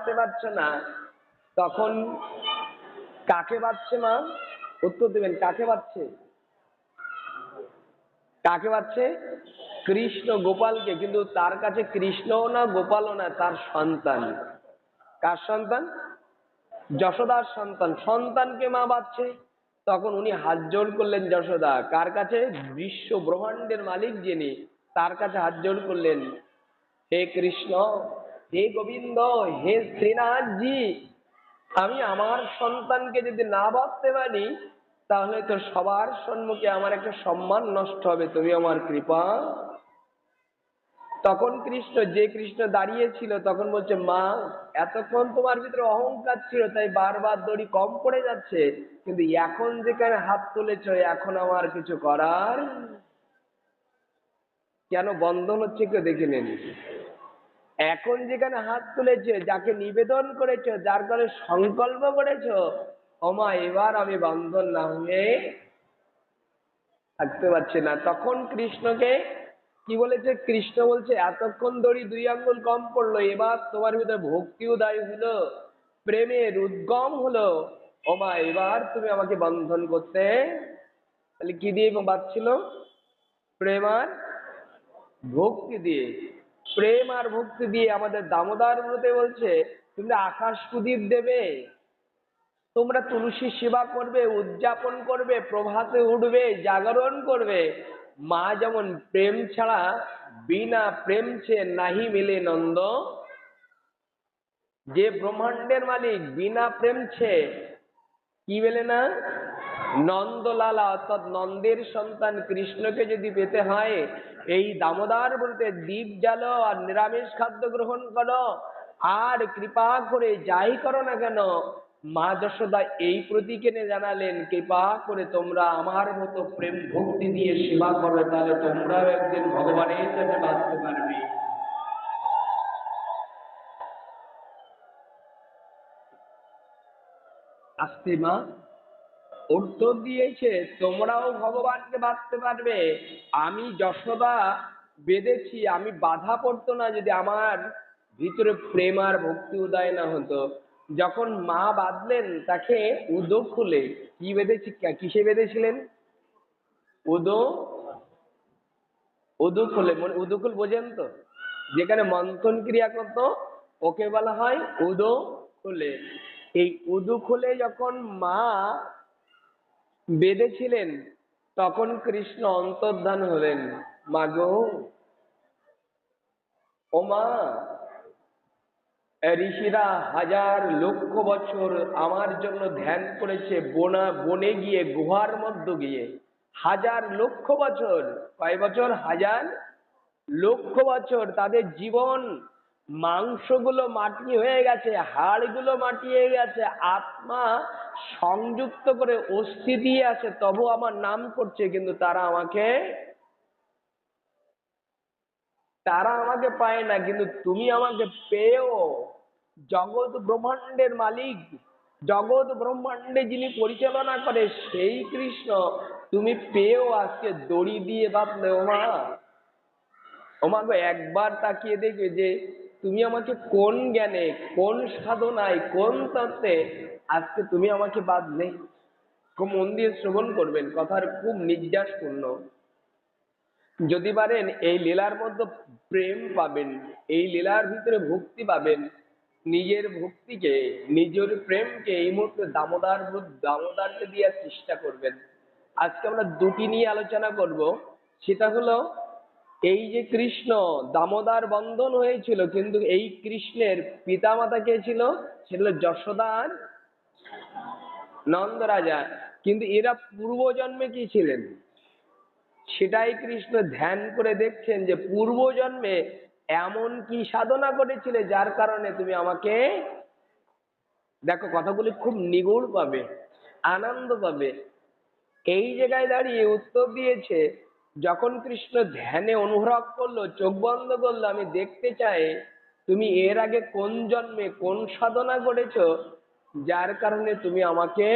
বাঁধতে পারছো না, তখন কাকে বাঁধছে মা? উত্তর দেবেন, কাকে বাঁধছে? কাকে বাঁধছে? কৃষ্ণ গোপালকে। কিন্তু তার কাছে কৃষ্ণও না গোপালও না, তার সন্তান। কার সন্তান? যশোদার সন্তান। সন্তানকে মা বাঁধছে। তখন উনি হাত জোড় করলেন যশোদা কার কাছে? বিশ্ব ব্রহ্মাণ্ডের মালিক যিনি, তার কাছে হাত জোড় করলেন, হে কৃষ্ণ, হে গোবিন্দ, হে শ্রীনাথজি, আমি আমার সন্তানকে যদি না বাঁধতে পারি তাহলে তো সবার সম্মুখে আমার একটা সম্মান নষ্ট হবে, তুমি আমার কৃপা। তখন কৃষ্ণ, যে কৃষ্ণ দাঁড়িয়েছিল, তখন বলছে, মা এতক্ষণ তোমার ভিতরে অহংকার ছিল তাই বারবার দড়ি কম পড়ে যাচ্ছে, কিন্তু এখন যেখানে হাত তুলেছ এখন আমার কিছু করার। কেন বন্ধন হচ্ছে কেউ দেখে নেন। এখন যেখানে হাত তুলেছে, যাকে নিবেদন করেছ, যার কাছে সংকল্প করেছ, ওমা এবার আমি বন্ধন না হয়ে থাকতে পারছি না। তখন কৃষ্ণকে কি বলেছে? কৃষ্ণ বলছে, এতক্ষণ দড়ি 2 আঙ্গুল কম পড়লো, এবার তোমার ভিতরে ভক্তি উদয় হলো, প্রেমের উদ্গম হলো, ওমা এবার তুমি আমাকে বন্ধন করতে। তাহলে কি দিয়ে বাঁধছিল? প্রেম আর ভক্তি দিয়ে। প্রেম আর ভক্তি দিয়ে আমাদের দামোদর ব্রতে বলছে, তোমরা আকাশ প্রদীপ দেবে, তোমরা তুলসী সেবা করবে, উদযাপন করবে, প্রভাতে উঠবে, জাগরণ করবে। মা যেমন প্রেম ছাড়া, বিনা প্রেম ছে নাহি মিলে নন্দ, যে ব্রহ্মাণ্ডের মালিক বিনা প্রেম ছে কি বলে না? নন্দলালা, অর্থাৎ নন্দের সন্তান কৃষ্ণকে যদি পেতে হয়, এই দামোদর বলতে দীপ জ্বালো আর নিরামিষ খাদ্য গ্রহণ করো, আর কৃপা করে যাই করো না কেন, মা যশোদা এই প্রতীক এনে জানালেন, কৃপা করে তোমরা আমার মতো প্রেম ভক্তি দিয়ে সেবা করো, তাহলে তোমরাও একদিন ভগবানের কাছে বাঁচতে পারবে। আসতে মা উত্তর দিয়েছে, তোমরাও ভগবানকে বাঁধতে পারবে। আমি যশোদা বেঁধেছি, আমি বাধা পড়তো না যদি আমার ভিতরে প্রেম আর ভক্তি উদয় না হতো। যখন মা বাঁধলেন তাকে উদো খুলে, কি বেঁধেছি, কিসে বেঁধেছিলেন? উদো, উদুখুলে, মানে উদুখুল বোঝেন তো, যেখানে মন্থন ক্রিয়া করতো ওকে বলা হয় উদুখুলে। এই উদুখুলে যখন মা বেঁধেছিলেন তখন কৃষ্ণ অন্তর্ধান হলেন। মা গো, ও মা, ঋষিরা হাজার লক্ষ বছর আমার জন্য ধ্যান করেছে, বনে গিয়ে, গুহার মধ্যে গিয়ে, হাজার লক্ষ বছর। কয় বছর? হাজার লক্ষ বছর। তাদের জীবন, মাংসগুলো মাটি হয়ে গেছে, হাড়গুলো মাটি হয়ে গেছে, আত্মা সংযুক্ত করে অস্থি দিয়ে আছে, তবু আমার নাম করছে, কিন্তু তারা আমাকে পায় না। কিন্তু তুমি আমাকে পেয়েও, জগৎ ব্রহ্মাণ্ডের মালিক, জগৎ ব্রহ্মাণ্ডে যিনি পরিচালনা করে সেই কৃষ্ণ তুমি পেয়েও আজকে দড়ি দিয়ে বাঁধলে। ওমা, ওমা গো, একবার তাকিয়ে দেখবে যে তুমি আমাকে কোন জ্ঞানে, কোন সাধনায়, কোন তত্ত্বে আজকে তুমি আমাকে বাঁধলে। খুব মন দিয়ে শ্রবণ করবেন, কথার খুব নির্যাসপূর্ণ। যদি পারেন এই লীলার মধ্যে প্রেম পাবেন, এই লীলার ভিতরে ভক্তি পাবেন। নিজের ভক্তিকে, নিজের প্রেমকে এই মুহূর্তে দামোদরকে দেওয়ার চেষ্টা করবেন। আজকে আমরা দুটি নিয়ে আলোচনা করব। সেটা হলো, এই যে কৃষ্ণ দামোদর বন্ধন হয়েছিল, কিন্তু এই কৃষ্ণের পিতামাতা কে ছিল? সেটা যশোদা আর নন্দ রাজা। কিন্তু এরা পূর্বজন্মে কি ছিলেন সেটাই কৃষ্ণ ধ্যান করে দেখছেন, যে পূর্বজন্মে এমন কি সাধনা করেছিলে যার কারণে তুমি আমাকে। দেখো, কথাগুলি খুব নিগুড় পাবে, আনন্দ পাবে। এই জায়গায় দাঁড়িয়ে উত্তর দিয়েছে, যখন কৃষ্ণ ধ্যানে অনুভব করলো, চোখ বন্ধ করলো, আমি দেখতে চাই তুমি এর আগে কোন জন্মে কোন সাধনা করেছো যার কারণে তুমি আমাকে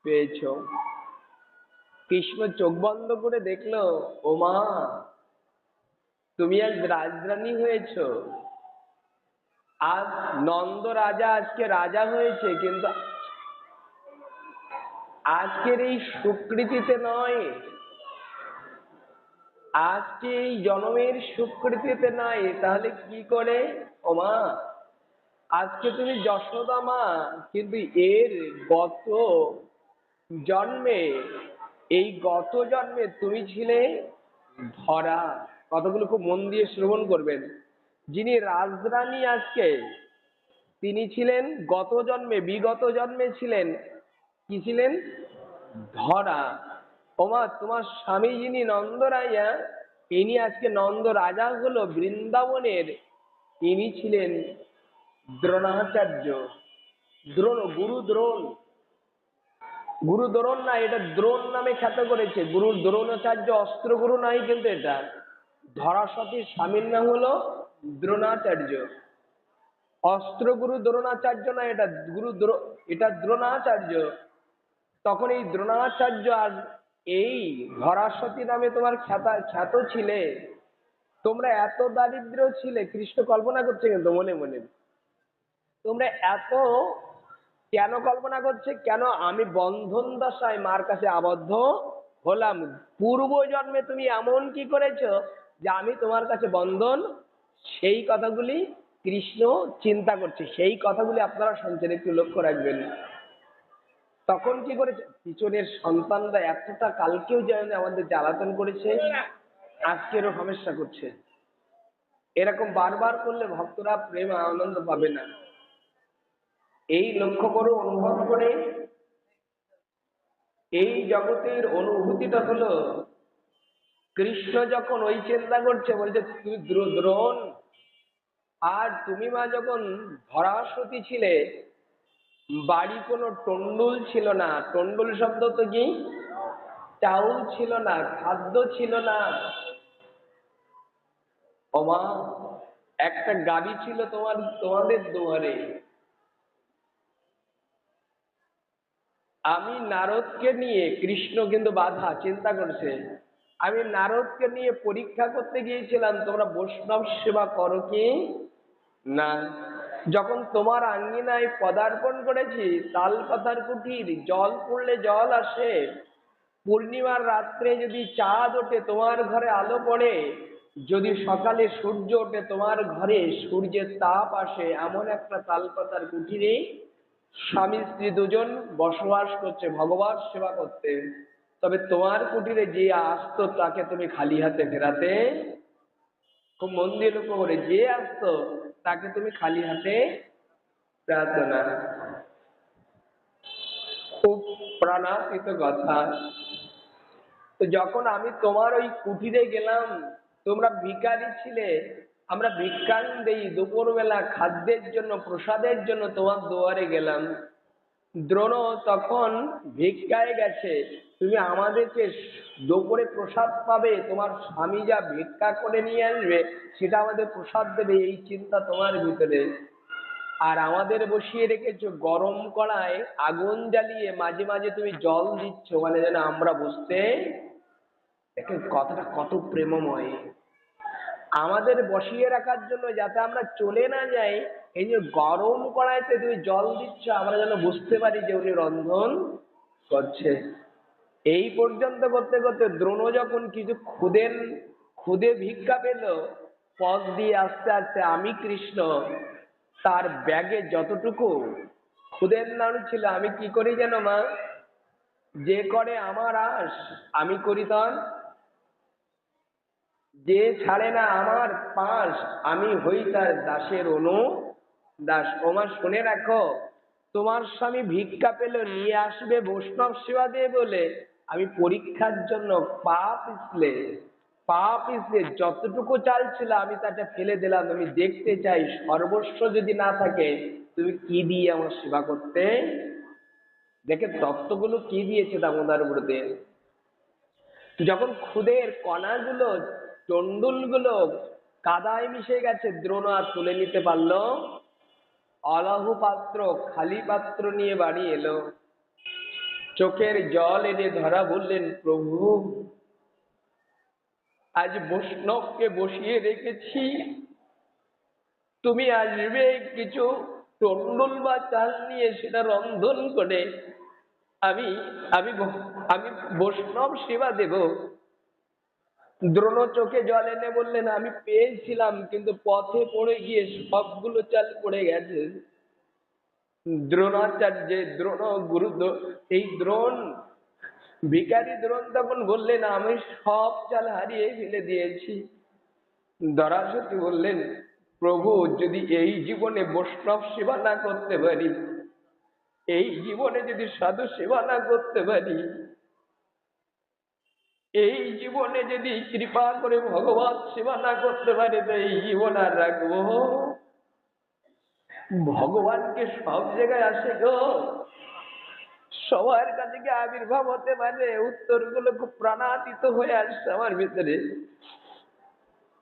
পেয়েছো। কৃষ্ণ চোখ বন্ধ করে দেখলো, ও মা, তুমি আজ রাজরানী হয়েছো, আজ নন্দ রাজা আজকে রাজা হয়েছে, কিন্তু আজকের এই সুকৃতিতে নয়, আজকে এই জন্মের সুকৃতিতে নয়। তাহলে কি করে? ও মা, আজকে তুমি যশোদা মা, কিন্তু এর গত জন্মে, এই গত জন্মে তুমি ছিলে ধরা। কতগুলো খুব মন দিয়ে শ্রবণ করবেন। যিনি রাজরানী আজকে, তিনি ছিলেন গত জন্মে, বিগত জন্মে ছিলেন কি? ছিলেন ধরা। ওমা, তোমার স্বামী যিনি নন্দরায়া, ইনি আজকে নন্দ রাজা হলো বৃন্দাবনের, ইনি ছিলেন দ্রোণাচার্য। দ্রোণ, গুরু দ্রোণ, গুরু দ্রোণ না, এটা দ্রোণ নামে খ্যাত করেছে। গুরু দ্রোণাচার্য অস্ত্রগুরু নাই, কিন্তু এটা ধরাসতীর স্বামীর নাম হলো দ্রোণাচার্য। অস্ত্রগুরু দ্রোণাচার্য না, এটা এটা দ্রোণাচার্য। তখন এই দ্রোণাচার্য আর এই ধরাসতী নামে তোমার খ্যাত ছিলে। তোমরা এত দারিদ্র ছিলে, কৃষ্ণ কল্পনা করছে কিন্তু মনে মনে, তোমরা এত কেন কল্পনা করছে? কেন আমি বন্ধন দশায় মার কাছে আবদ্ধ হলাম? পূর্ব জন্মে তুমি এমন কি করেছো যে আমি তোমার কাছে বন্ধন? সেই কথাগুলি কৃষ্ণ চিন্তা করছে, সেই কথাগুলি আপনারা শুনছেন, একটু লক্ষ্য রাখবেন। তখন কি করেছে? পিছনের সন্তানরা এতটা কালকেও যেন আমাদের জ্বালাতন করেছে, আজকেরও সমস্যা করছে। এরকম বারবার করলে ভক্তরা প্রেম আনন্দ পাবে না। এই লক্ষ্য করো, অনুভব করে। এই জগতের অনুভূতিটা হলো, কৃষ্ণ যখন ওই চিন্তা করছে, বলছে তুই দ্রোণ, আর তুমি মা যখন ধরাসতী ছিলে, বাড়ি কোনো টন্ডুল ছিল না। টন্ডুল শব্দ তো কি? চাউল ছিল না, খাদ্য ছিল না। ওমা, একটা গাড়ি ছিল তোমাদের দুয়ারে। আমি নারদকে নিয়ে, কৃষ্ণ কিন্তু বাধা চিন্তা করছে, আমি নারদকে নিয়ে পরীক্ষা করতে গিয়েছিলাম তোমরা বৈষ্ণব সেবা করো কি না। যখন তোমার আঙ্গিনায় পদার্পণ করেছি, তাল পাতার কুঠির, জল পড়লে জল আসে, পূর্ণিমার রাত্রে যদি চাঁদ ওঠে তোমার ঘরে আলো পড়ে, যদি সকালে সূর্য ওঠে তোমার ঘরে সূর্যের তাপ আসে, এমন একটা তালপাতার কুঠিরে স্বামী স্ত্রী দুজন বসবাস করছে ভগবান সেবা করতে। তবে তোমার কুটিরে যে আসতো তাকে তুমি খালি হাতে ফেরাতে, খুব মন দিয়ে লক্ষ্য করে, যে আসতো তাকে তুমি খালি হাতে ফেরাতে না। খুব প্রাণাতীত কথা। তো যখন আমি তোমার ওই কুটিরে গেলাম, তোমরা ভিখারি ছিলে, আমরা ভিক্ষান দেই, দুপুরবেলা খাদ্যের জন্য, প্রসাদের জন্য তোমার দুয়ারে গেলাম। দ্রোণ তখন ভিক্ষায় গেছে, তুমি আমাদেরকে দুপুরে প্রসাদ পাবে, তোমার স্বামী যা ভিক্ষা করে নিয়ে আসবে সেটা আমাদের প্রসাদ দেবে, এই চিন্তা তোমার ভিতরে। আর আমাদের বসিয়ে রেখেছো গরম কড়ায় আগুন জ্বালিয়ে, মাঝে মাঝে তুমি জল দিচ্ছ, মানে যেন আমরা বুঝতে। দেখেন কথাটা কত প্রেমময়। আমাদের বসিয়ে রাখার জন্য, যাতে আমরা চলে না যাই, এই যে গরম কড়াইতে তুমি জল দিচ্ছ, আমরা যেন বুঝতে পারি যে উনি রন্ধন করছে। এই পর্যন্ত করতে করতে দ্রোণ যখন কিছু খুদে ভিক্ষা পেল, পথ দিয়ে আস্তে আস্তে, আমি কৃষ্ণ তার ব্যাগে যতটুকু খুদের নাড়ু ছিল, আমি কি করি যেন মা, যে করে আমার আশ আমি করি তার, যে ছাড়ে না আমার পাশ আমি হই তার দাসের অনু দাস। ওমা শুনে রাখো, তোমার স্বামী ভিক্ষা পেল, নিয়ে আসবে বৈষ্ণব সেবা দিয়ে বলে, আমি পরীক্ষার জন্য পা পিছলে যতটুকু চাল ছিল আমি তাকে ফেলে দিলাম। আমি দেখতে চাই সর্বস্ব যদি না থাকে তুমি কি দিয়ে আমার সেবা করতে। দেখে তত্ত্বগুলো কি দিয়েছে দামোদর ব্রতে। যখন খুদের কণাগুলো, টন্ডুলগুলো কাদায় মিশে গেছে, দ্রোণ আর তুলে নিতে পারলো, অলাহু পাত্র, খালি পাত্র নিয়ে বাড়ি এলো, চোখের জল এনে ধরা বললেন, প্রভু আজ বৈষ্ণবকে বসিয়ে রেখেছি, তুমি আসবে কিছু টন্ডুল বা চাল নিয়ে, সেটা রন্ধন করে আমি আমি আমি বৈষ্ণব সেবা দেব। দ্রোণ চোখে জল এনে বললেন, আমি পেয়েছিলাম, কিন্তু পথে পড়ে গিয়ে সবগুলো চাল পড়ে গেছে। দ্রোণাচার্য, দ্রোণ গুরু, এই দ্রোণ, ভিখারি দ্রোণ তখন বললেন, আমি সব চাল হারিয়ে ফেলে দিয়েছি। ধরাসতী বললেন, প্রভু, যদি এই জীবনে বৈষ্ণব সেবা না করতে পারি, এই জীবনে যদি সাধু সেবা না করতে পারি, এই জীবনে যদি কৃপা করে ভগবান সেবা না করতে পারে, তো এই জীবন আর রাখবো? ভগবানকে সব জায়গায় আসে গো, সবার কাছে কি আবির্ভাব হতে পারে? উত্তরগুলো খুব প্রাণাতীত হয়ে আসছে আমার ভিতরে।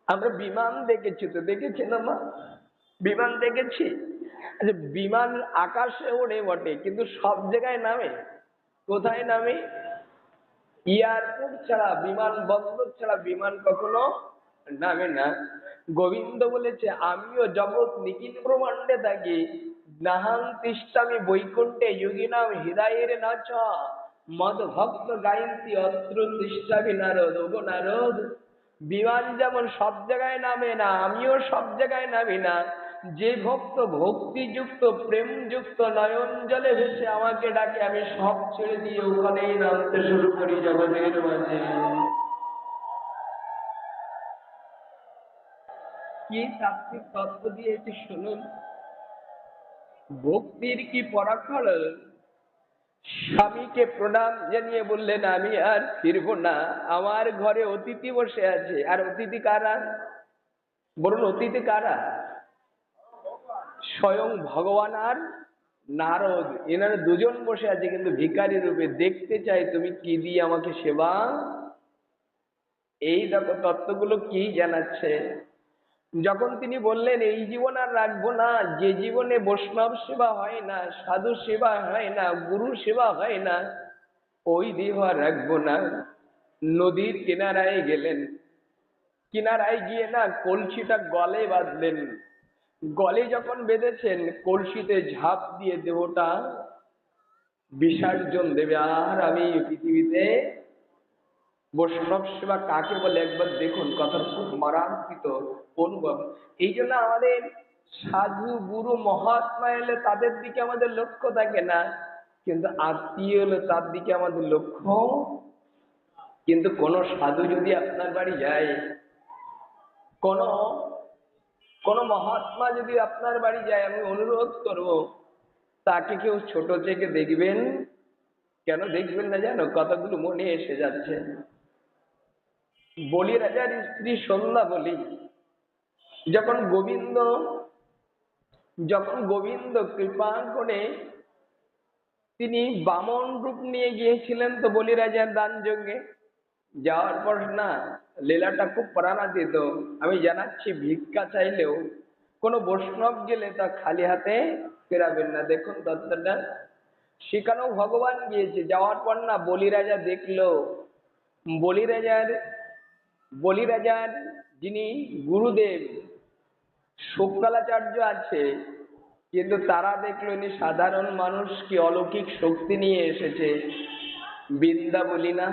আমরা বিমান দেখেছি, তো দেখেছি না মা? বিমান দেখেছি। আচ্ছা, বিমান আকাশে ওড়ে বটে, কিন্তু সব জায়গায় নামে? কোথায় নামে? এয়ারপোর্ট ছাড়া, বিমান বন্দর ছাড়া বিমান কখনো নামে না। গোবিন্দ বলেছে, আমিও জগৎ নিখিল ব্রহ্মাণ্ডে থাকি, নাহাং তিষ্ঠামি বৈকুণ্ঠে যোগিনাম হৃদয়ের নাচ মদ ভক্ত গায়ন্তি অত্র তিষ্ঠামি নারদ। ওগো নারদ, বিমান যেমন সব জায়গায় নামে না, আমিও সব জায়গায় নামি না। যে ভক্ত ভক্তিযুক্ত প্রেমযুক্ত নয়ন জলে ভেসে আমাকে ডাকে, আমি সব ছেড়ে দিয়ে ওখানেই নামতে শুরু করি জগতের মাঝে। কি তাত্ত্বিক তত্ত্ব দিয়েছে শুনুন। ভক্তির কি পরাকাল। স্বামীকে প্রণাম জানিয়ে বললেন, আমি আর ফিরবো না, আমার ঘরে অতিথি বসে আছে। আর অতিথি কারা বলুন? অতিথি কারা? স্বয়ং ভগবান আর নারদ, এনারা দুজন বসে আছে, কিন্তু ভিখারি রূপে। দেখতে চাই তুমি কি দিয়ে আমাকে সেবা। এই দেখো তত্ত্বগুলো কি জানাচ্ছে। যখন তিনি বললেন, এই জীবন আর রাখবো না, যে জীবনে বৈষ্ণব সেবা হয় না, সাধু সেবা হয় না, গুরু সেবা হয় না, ওই দেহ আর রাখবো না। নদীর কিনারায় গেলেন। কিনারায় গিয়ে না কলসিটা গলে বাঁধলেন। গলে যখন বেঁধেছেন, কলসিতে ঝাঁপ দিয়ে দেহটা বিসর্জন দেবে। আর আমি পৃথিবীতে বৈষ্ণব সেবা কাকে বলে একবার দেখুন, কথা খুব মারাত্মক অনুভব। এই জন্য আমাদের সাধু গুরু মহাত্মা এলে তাদের দিকে আমাদের লক্ষ্য থাকে না, কিন্তু আত্মীয় এলে তার দিকে আমাদের লক্ষ্য। কিন্তু কোন সাধু যদি আপনার বাড়ি যায়, কোন কোন মহাত্মা যদি আপনার বাড়ি যায়, আমি অনুরোধ করব, তাকে কেউ ছোট থেকে দেখবেন। কেন দেখবেন না জানো? কথাগুলো মনে এসে যাচ্ছে। বলি রাজার স্ত্রী সন্ধ্যা বলি, যখন গোবিন্দ কৃপা করে তিনি বামন রূপ নিয়ে গিয়েছিলেন তো বলি রাজার দান যজ্ঞে, যাওয়ার পর না লীলাটা খুব প্রাণাতীত। আমি জানাচ্ছি, ভিক্ষা চাইলেও কোনো বৈষ্ণব গেলে তা খালি হাতে ফেরাবেন না। দেখুন তত্ত্বটা, সেখানেও ভগবান গিয়েছে। যাওয়ার পর না বলি রাজা দেখলো, বলি রাজার যিনি গুরুদেব শুক্রাচার্য আছে, কিন্তু তারা দেখলো ইনি সাধারণ মানুষ, কি অলৌকিক শক্তি নিয়ে এসেছে। বিদ্যা বলি না,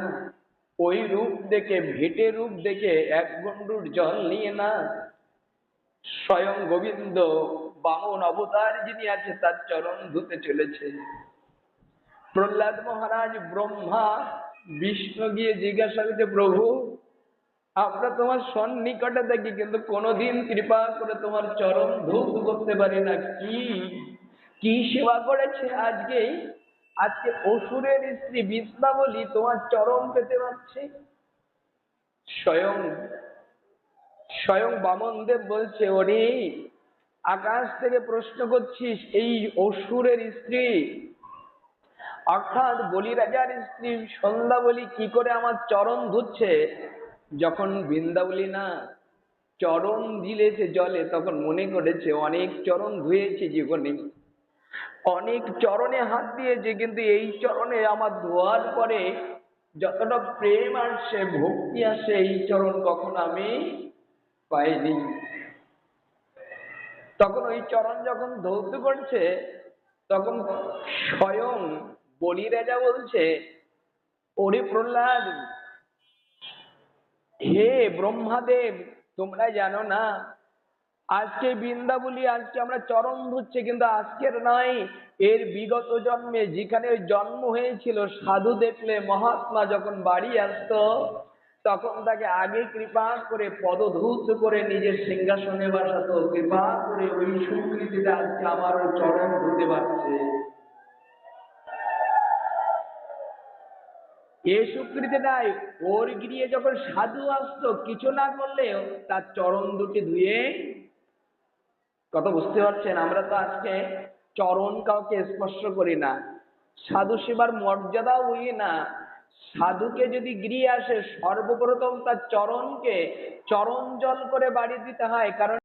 ওই রূপ দেখে, ভেটে রূপ দেখে এক গণ্ডুর জল নিয়ে না স্বয়ং গোবিন্দ বামন অবতার যিনি আছে তার চরণ ধুতে চলেছে। প্রহ্লাদ মহারাজ, ব্রহ্মা, বিষ্ণু গিয়ে জিজ্ঞাসা করছে, প্রভু, আমরা তোমার সন্নিকটে থাকি, কিন্তু কোনোদিন কৃপা করে তোমার চরণ ধূপ করতে পারি না। কি সেবা করেছে আজকে অসুরের স্ত্রী বিদ্যা বলি তোমার চরণ পেতে পারছে। স্বয়ং বামনদেব বলছে, ওরে, আকাশ থেকে প্রশ্ন করছিস, এই অসুরের স্ত্রী অর্থাৎ বলি রাজার স্ত্রী সন্ধ্যা বলি কি করে আমার চরণ ধুচ্ছে? যখন বৃন্দাবলী না চরণ দিলেছে জলে, তখন মনে করেছে অনেক চরণ ধুয়েছে জীবনে, অনেক চরণে হাত দিয়েছে, কিন্তু এই চরণে আমার ধোয়ার পরে যতটা প্রেম আসে, ভক্তি আসে, এই চরণ কখনো আমি পাইনি। তখন ওই চরণ যখন ধৌত করছে, তখন স্বয়ং বলি রাজা বলছে, ওরে প্রহ্লাদ, হে ব্রহ্মাদেব, তোমরা জানো না আজকে বৃন্দাবলী, আজকে আমরা চরণ ধুচ্ছি, কিন্তু আজকের নয়, এর বিগত জন্মে যেখানে ওই জন্ম হয়েছিল, সাধু দেখলে মহাত্মা যখন বাড়ি আসতো, তখন তাকে আগে কৃপা করে পদধূত করে নিজের সিংহাসনে বসাতো, কৃপা করে ওই সুকৃতিটা আজকে আমার ওই চরণ ধুতে পারছে। এ সুকৃতি নাই, ওর গিয়ে যখন সাধু আসতো, কিছু না করলেও তার চরণ দুটি ধুয়ে, কথা বুঝতে পারছেন? আমরা তো আজকে চরণ কাউকে স্পর্শ করি না, সাধু সেবার মর্যাদাও বুঝি না। সাধুকে যদি গৃহে আসে, সর্বপ্রথম তার চরণকে চরণ জল করে বাড়ি দিতে হয়, কারণ